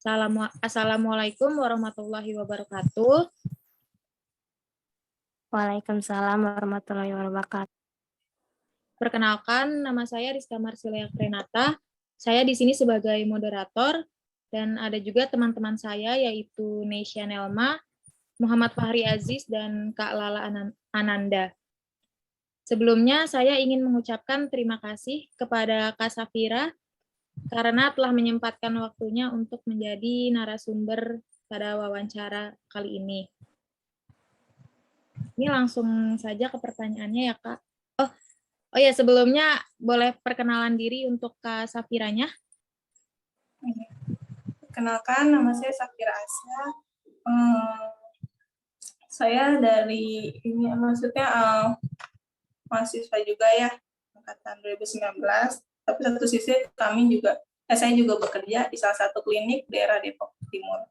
Assalamualaikum warahmatullahi wabarakatuh. Waalaikumsalam warahmatullahi wabarakatuh. Perkenalkan, nama saya Rizka Marsilia Renata. Saya di sini sebagai moderator, dan ada juga teman-teman saya, yaitu Neisha Nelma, Muhammad Fahri Aziz, dan Kak Lala Ananda. Sebelumnya, saya ingin mengucapkan terima kasih kepada Kak Safira karena telah menyempatkan waktunya untuk menjadi narasumber pada wawancara kali ini. Ini langsung saja ke pertanyaannya ya, Kak. Oh ya, sebelumnya boleh perkenalan diri untuk Kak Safiranya? Kenalkan, nama saya Safira Asya. Saya dari ini maksudnya mahasiswa juga ya, angkatan 2019. Tapi satu sisi saya juga bekerja di salah satu klinik daerah Depok Timur.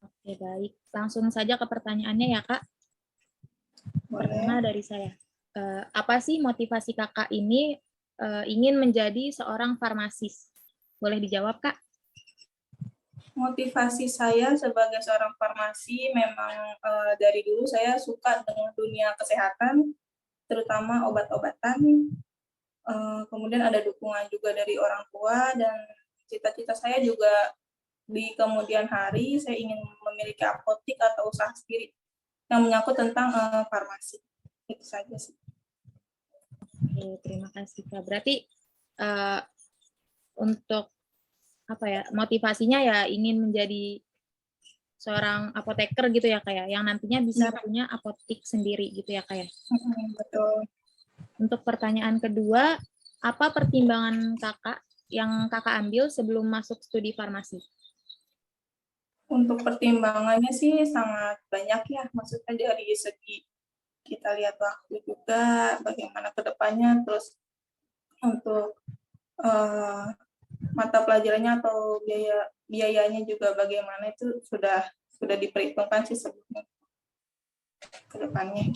Oke, baik. Langsung saja ke pertanyaannya ya, Kak. Pertama dari saya. Apa sih motivasi Kakak ini ingin menjadi seorang farmasis? Boleh dijawab, Kak? Motivasi saya sebagai seorang farmasi memang dari dulu saya suka dengan dunia kesehatan, terutama obat-obatan. Kemudian ada dukungan juga dari orang tua, dan cita-cita saya juga di kemudian hari saya ingin memiliki apotik atau usaha sendiri yang menyangkut tentang farmasi. Itu saja sih. Oke, terima kasih, Kak. Berarti untuk motivasinya ya ingin menjadi seorang apoteker gitu ya, Kak ya, yang nantinya bisa punya apotik sendiri gitu ya, Kak ya. Betul. Untuk pertanyaan kedua, apa pertimbangan Kakak yang Kakak ambil sebelum masuk studi farmasi? Untuk pertimbangannya sih sangat banyak ya, maksudnya dari segi kita lihat waktu juga, bagaimana ke depannya, terus untuk mata pelajarannya atau biayanya juga bagaimana, itu sudah diperhitungkan sih sebelumnya ke depannya.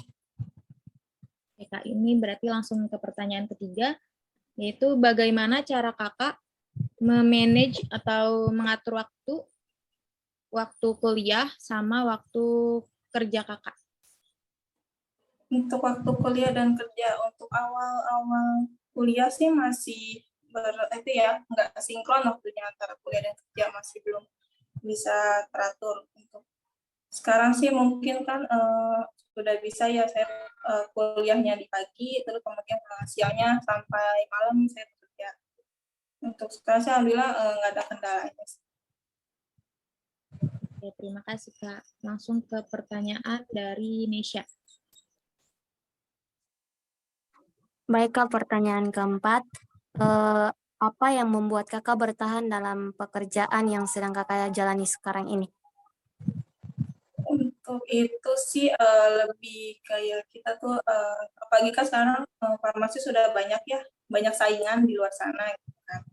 Oke, Kak, ini berarti langsung ke pertanyaan ketiga, yaitu bagaimana cara Kakak memanage atau mengatur waktu kuliah sama waktu kerja Kakak? Untuk waktu kuliah dan kerja, untuk awal-awal kuliah sih masih nggak sinkron waktunya antara kuliah dan kerja, masih belum bisa teratur. Untuk sekarang sih mungkin kan sudah bisa ya, saya kuliahnya di pagi, terus kemudian siangnya sampai malam saya kerja. Untuk sekarang sih alhamdulillah nggak ada kendalanya. Oke, terima kasih, Kak. Langsung ke pertanyaan dari Neisha. Baik, Kak, pertanyaan keempat. Apa yang membuat Kakak bertahan dalam pekerjaan yang sedang Kakak jalani sekarang ini? Untuk itu sih lebih kayak kita tuh, apalagi kan sekarang farmasi sudah banyak ya, banyak saingan di luar sana gitu kan.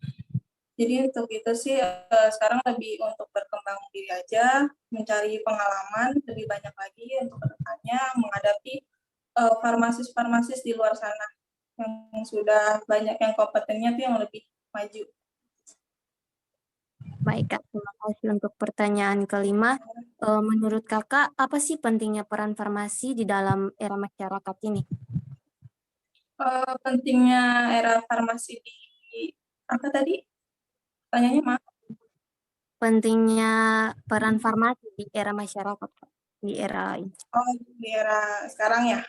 Jadi untuk itu sih sekarang lebih untuk berkembang diri aja, mencari pengalaman lebih banyak lagi untuk kedepannya menghadapi farmasis-farmasis di luar sana yang sudah banyak yang kompetennya tuh yang lebih maju. Baik, Kak, terima kasih untuk pertanyaan kelima. Menurut Kakak, apa sih pentingnya peran farmasi di dalam era masyarakat ini? Pentingnya era farmasi di apa tadi? Tanyanya maaf. Pentingnya peran farmasi di era masyarakat, Kak, di era ini. Oh, di era sekarang ya?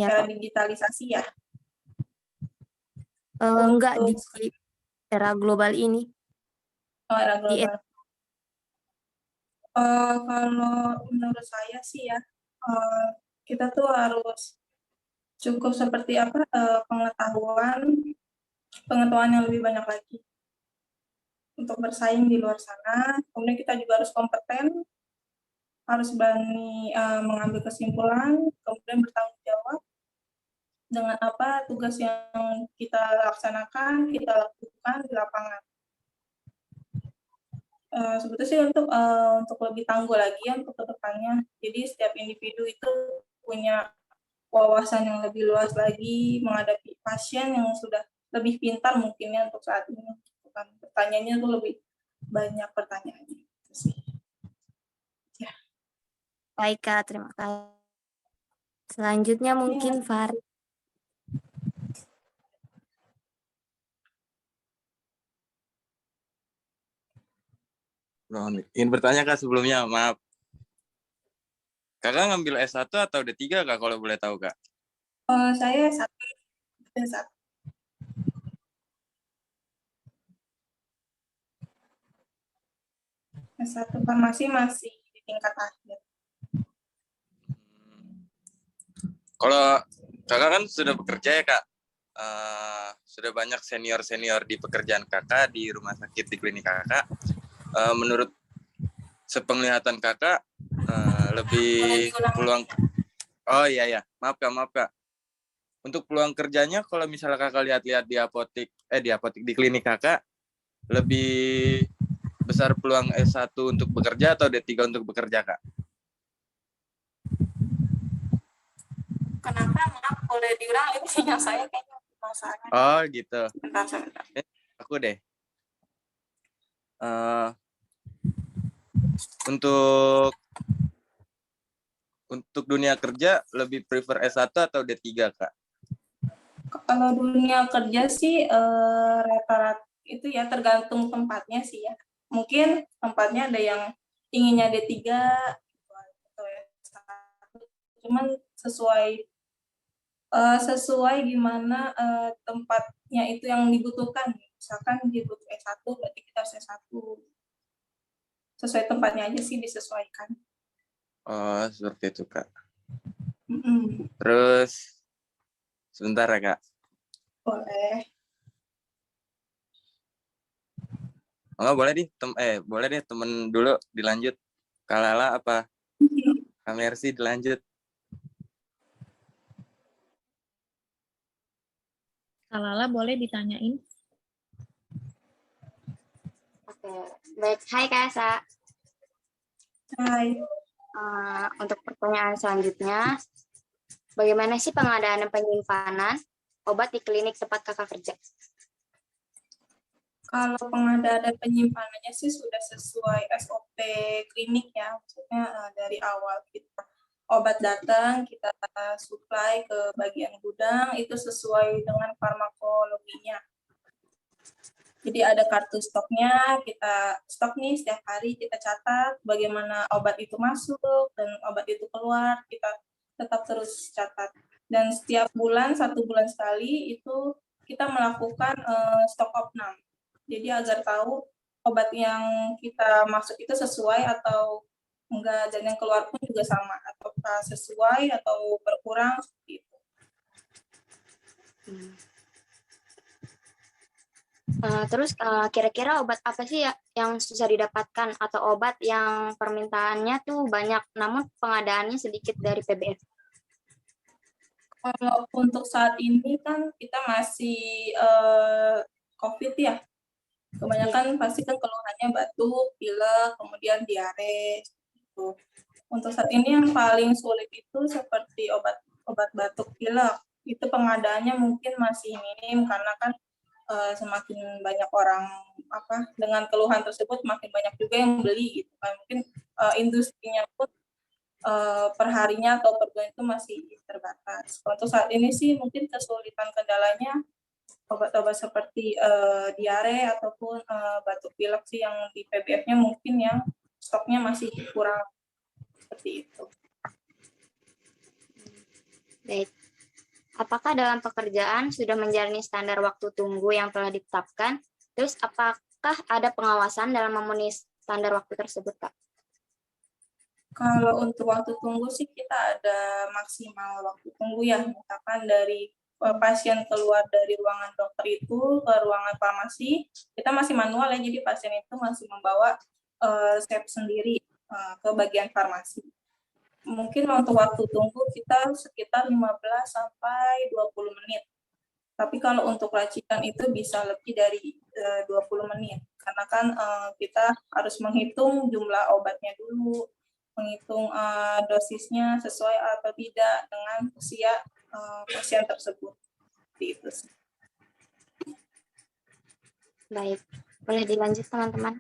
Ya, Era Kak. digitalisasi ya? Enggak di era global ini. Oh, era Di global. Kalau menurut saya sih ya, kita tuh harus cukup seperti apa, pengetahuan yang lebih banyak lagi untuk bersaing di luar sana. Kemudian kita juga harus kompeten, harus berani mengambil kesimpulan, kemudian bertanggung jawab dengan apa tugas yang kita laksanakan, kita lakukan di lapangan. Sebetulnya sih untuk lebih tangguh lagi ya untuk kedepannya. Jadi setiap individu itu punya wawasan yang lebih luas lagi menghadapi pasien yang sudah lebih pintar mungkinnya untuk saat ini, bukan pertanyaannya tuh lebih banyak pertanyaannya gitu sih. Ya. Baik, Kak. Terima kasih. Selanjutnya mungkin Fahri. Ingin bertanya Kak sebelumnya, maaf. Kakak ngambil S1 atau D3 Kak kalau boleh tahu Kak? Saya S1. S1 farmasi masih di tingkat akhir. Kalau Kakak kan sudah bekerja ya Kak, sudah banyak senior-senior di pekerjaan Kakak di rumah sakit di klinik Kakak. Menurut sepenglihatan Kakak, lebih peluang. Oh iya, maaf Kak. Untuk peluang kerjanya, kalau misalnya Kakak lihat-lihat di apotik di klinik Kakak, lebih besar peluang S1 untuk bekerja atau D3 untuk bekerja Kak? Kenapa? Maaf, boleh diulang intinya saya kayaknya masalahnya. Oh gitu. Bentar. Aku deh. Untuk dunia kerja lebih prefer S1 atau D3 Kak? Kalau dunia kerja sih rata-rata itu ya tergantung tempatnya sih ya. Mungkin tempatnya ada yang inginnya D3 atau S1. Cuman sesuai gimana tempatnya itu yang dibutuhkan. Misalkan dibutuh S1 berarti kita harus S1. Sesuai tempatnya aja sih disesuaikan. Oh, seperti itu Kak. Mm-mm. Terus sebentar ya Kak. Boleh. Boleh deh temen dulu dilanjut. Kak Lala apa Kak Mercy dilanjut. Kak Lala boleh ditanyain? Oke, baik. Hai Kak Esa. Hai. Untuk pertanyaan selanjutnya, bagaimana sih pengadaan dan penyimpanan obat di klinik tempat Kakak kerja? Kalau pengadaan dan penyimpanannya sih sudah sesuai SOP klinik ya, maksudnya dari awal kita obat datang, kita supply ke bagian gudang, itu sesuai dengan farmakologinya. Jadi ada kartu stoknya, kita stok nih setiap hari kita catat bagaimana obat itu masuk dan obat itu keluar, kita tetap terus catat. Dan setiap bulan, 1 bulan sekali itu kita melakukan stok opnam. Jadi agar tahu obat yang kita masuk itu sesuai atau enggak, dan yang keluar pun juga sama, ataukah sesuai atau berkurang seperti itu. Terus kira-kira obat apa sih ya yang susah didapatkan atau obat yang permintaannya tuh banyak namun pengadaannya sedikit dari PBF? Kalau untuk saat ini kan kita masih COVID ya. Kebanyakan pasti kan keluhannya batuk, pilek, kemudian diare. Gitu. Untuk saat ini yang paling sulit itu seperti obat batuk pilek. Itu pengadaannya mungkin masih minim karena kan semakin banyak orang dengan keluhan tersebut makin banyak juga yang beli gitu kan. Mungkin industrinya pun perharinya atau per bulan itu masih terbatas. Untuk saat ini sih mungkin kesulitan kendalanya obat-obat seperti diare ataupun batuk pilek sih yang di PBF-nya mungkin yang stoknya masih kurang seperti itu. Baik. Apakah dalam pekerjaan sudah menjalani standar waktu tunggu yang telah ditetapkan? Terus apakah ada pengawasan dalam memenuhi standar waktu tersebut, Kak? Kalau untuk waktu tunggu sih kita ada maksimal waktu tunggu ya, misalkan dari pasien keluar dari ruangan dokter itu ke ruangan farmasi, kita masih manual ya, jadi pasien itu masih membawa step sendiri ke bagian farmasi. Mungkin untuk waktu tunggu kita sekitar 15 sampai 20 menit. Tapi kalau untuk racikan itu bisa lebih dari 20 menit. Karena kan kita harus menghitung jumlah obatnya dulu, menghitung dosisnya sesuai atau tidak dengan usia pasien tersebut. Seperti itu. Baik. Boleh dilanjut teman-teman.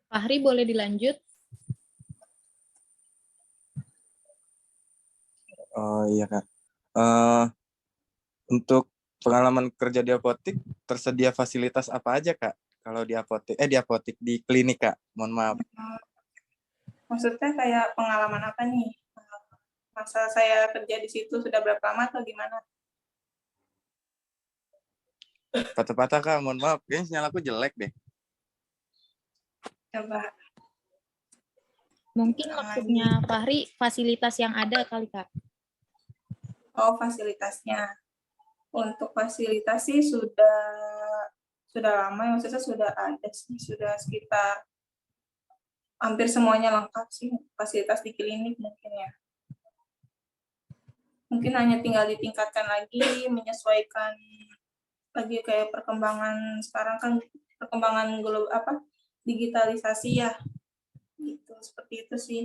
Fahri boleh dilanjut? Oh iya Kak. Eh, untuk pengalaman kerja di apotik, tersedia fasilitas apa aja Kak? Kalau di klinik Kak, mohon maaf. Maksudnya kayak pengalaman apa nih? Masa saya kerja di situ sudah berapa lama atau gimana? Patah-patah Kak, mohon maaf. Kayaknya sinyal aku jelek deh. Coba Mungkin ulang lagi. maksudnya Fahri fasilitas yang ada kali Kak. Oh, fasilitasnya. Untuk fasilitas sih sudah lama ya, maksudnya sudah ada sih, sudah sekitar hampir semuanya lengkap sih fasilitas di klinik mungkin ya. Mungkin hanya tinggal ditingkatkan lagi, menyesuaikan lagi kayak perkembangan sekarang kan perkembangan digitalisasi ya. Gitu, seperti itu sih.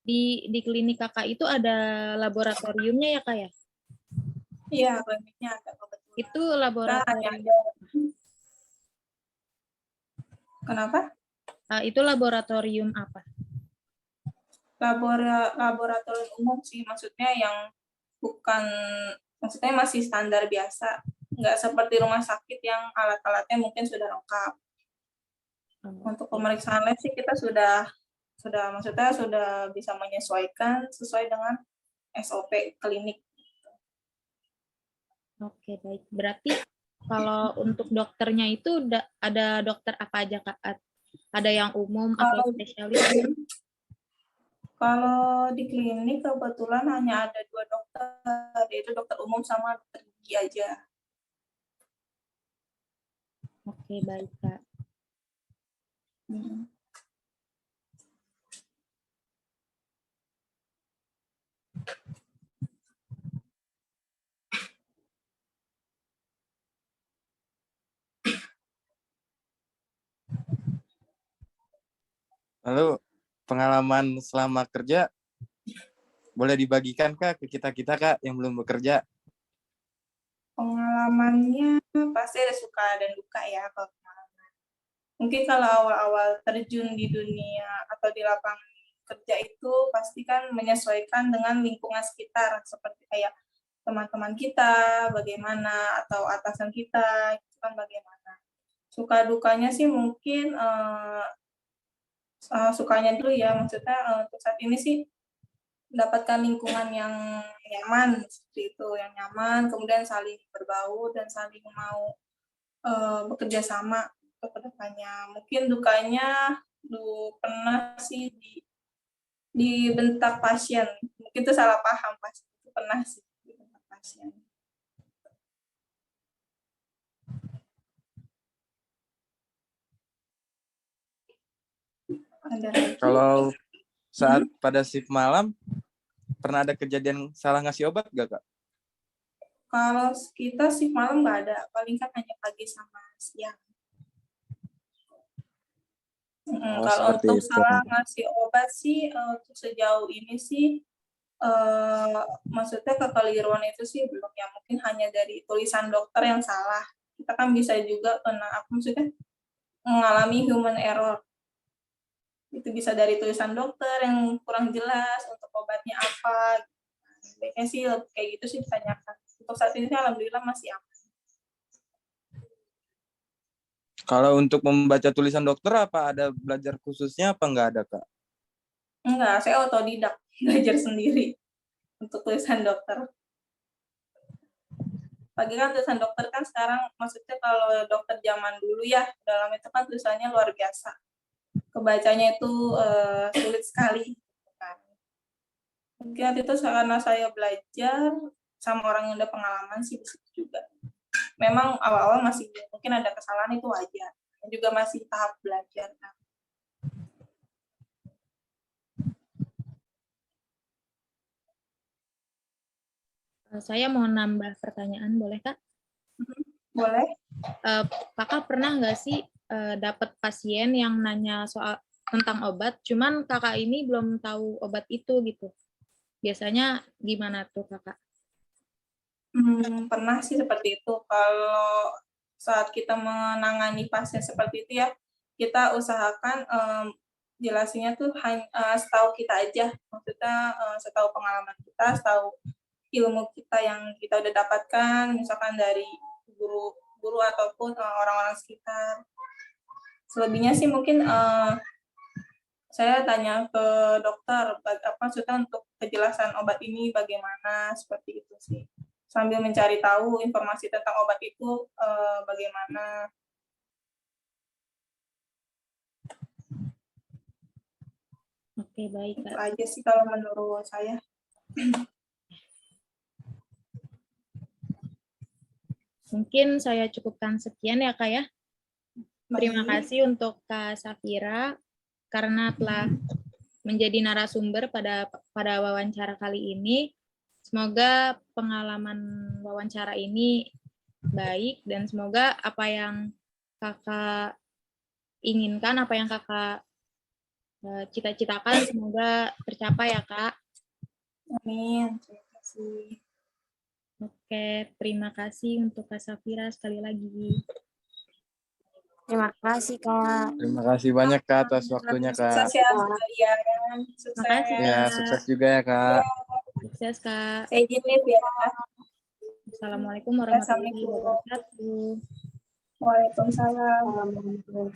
Di klinik Kakak itu ada laboratoriumnya ya Kak ya? Iya, kliniknya ada kebetulan. Itu Kita hanya laboratorium. ada. Kenapa? Itu laboratorium apa? Laboratorium umum sih, maksudnya yang bukan, maksudnya masih standar biasa, nggak seperti rumah sakit yang alat-alatnya mungkin sudah lengkap. Untuk pemeriksaan lab sih kita sudah maksudnya sudah bisa menyesuaikan sesuai dengan SOP klinik. Oke, baik. Berarti kalau untuk dokternya itu ada dokter apa aja Kak? Ada yang umum atau spesialis? Kalau di klinik kebetulan hanya ada 2 dokter, yaitu dokter umum sama dokter gigi aja. Oke, baik Kak. Lalu pengalaman selama kerja boleh dibagikan Kak ke kita-kita Kak yang belum bekerja? Pengalamannya pasti ada suka dan duka ya kalau pengalaman. Mungkin kalau awal-awal terjun di dunia atau di lapangan kerja itu pasti kan menyesuaikan dengan lingkungan sekitar seperti kayak teman-teman kita bagaimana atau atasan kita itu kan bagaimana. Suka dukanya sih mungkin sukanya dulu ya, maksudnya untuk saat ini sih mendapatkan lingkungan yang nyaman seperti itu, yang nyaman, kemudian saling berbaur dan saling mau bekerja sama untuk kedepannya. Mungkin dukanya pernah sih dibentak pasien, mungkin itu salah paham pasti itu pernah sih dibentak pasien. Ada lagi? Kalau saat pada shift malam, pernah ada kejadian salah ngasih obat gak Kak? Kalau kita sih malam nggak ada, paling kan hanya pagi sama siang. Oh, Kalau seperti untuk itu. salah ngasih obat sih, untuk sejauh ini sih, maksudnya kekeliruan itu sih belum ya, mungkin hanya dari tulisan dokter yang salah. Kita kan bisa juga maksudnya mengalami human error. Itu bisa dari tulisan dokter yang kurang jelas untuk obatnya apa. Baiknya sih kayak gitu sih ditanyakan. Untuk saat ini alhamdulillah masih aman. Kalau untuk membaca tulisan dokter apa ada belajar khususnya apa nggak ada Kak? Enggak, saya otodidak, belajar sendiri untuk tulisan dokter. Pagi kan tulisan dokter kan sekarang, maksudnya kalau dokter zaman dulu ya, dalam itu kan tulisannya luar biasa. Kebacanya itu sulit sekali. Mungkin waktu itu karena saya belajar sama orang yang udah pengalaman sih di situ juga. Memang awal-awal masih mungkin ada kesalahan, itu wajar. Dan juga masih tahap belajar. Kan. Saya mau nambah pertanyaan, boleh Kak? Boleh? Kakak pernah nggak sih dapat pasien yang nanya soal tentang obat, cuman kakak ini belum tahu obat itu gitu. Biasanya gimana tuh kakak? Pernah sih seperti itu. Kalau saat kita menangani pasien seperti itu ya, kita usahakan jelasinnya tuh hanya setahu kita aja. Maksudnya setahu pengalaman kita, setahu ilmu kita yang kita udah dapatkan, misalkan dari guru ataupun orang-orang sekitar. Selebihnya sih mungkin saya tanya ke dokter, maksudnya untuk kejelasan obat ini bagaimana, seperti itu sih. Sambil mencari tahu informasi tentang obat itu bagaimana. Oke, baik Itu Kak. aja sih kalau menurut saya. Mungkin saya cukupkan sekian ya Kak ya. Terima Baik. kasih untuk Kak Safira karena telah menjadi narasumber pada wawancara kali ini. Semoga pengalaman wawancara ini baik dan semoga apa yang kakak inginkan, apa yang kakak cita-citakan semoga tercapai ya Kak. Amin. Terima kasih. Oke, terima kasih untuk Kak Safira sekali lagi. Terima kasih, Kak. Terima kasih banyak Kak atas waktunya Kak. Sukses ya sekalian. Sukses. Makasih, Ya, Kak. sukses juga ya Kak. Sukses Kak. Saya izin live ya. Assalamualaikum warahmatullahi Assalamualaikum. wabarakatuh. Waalaikumsalam. Assalamualaikum.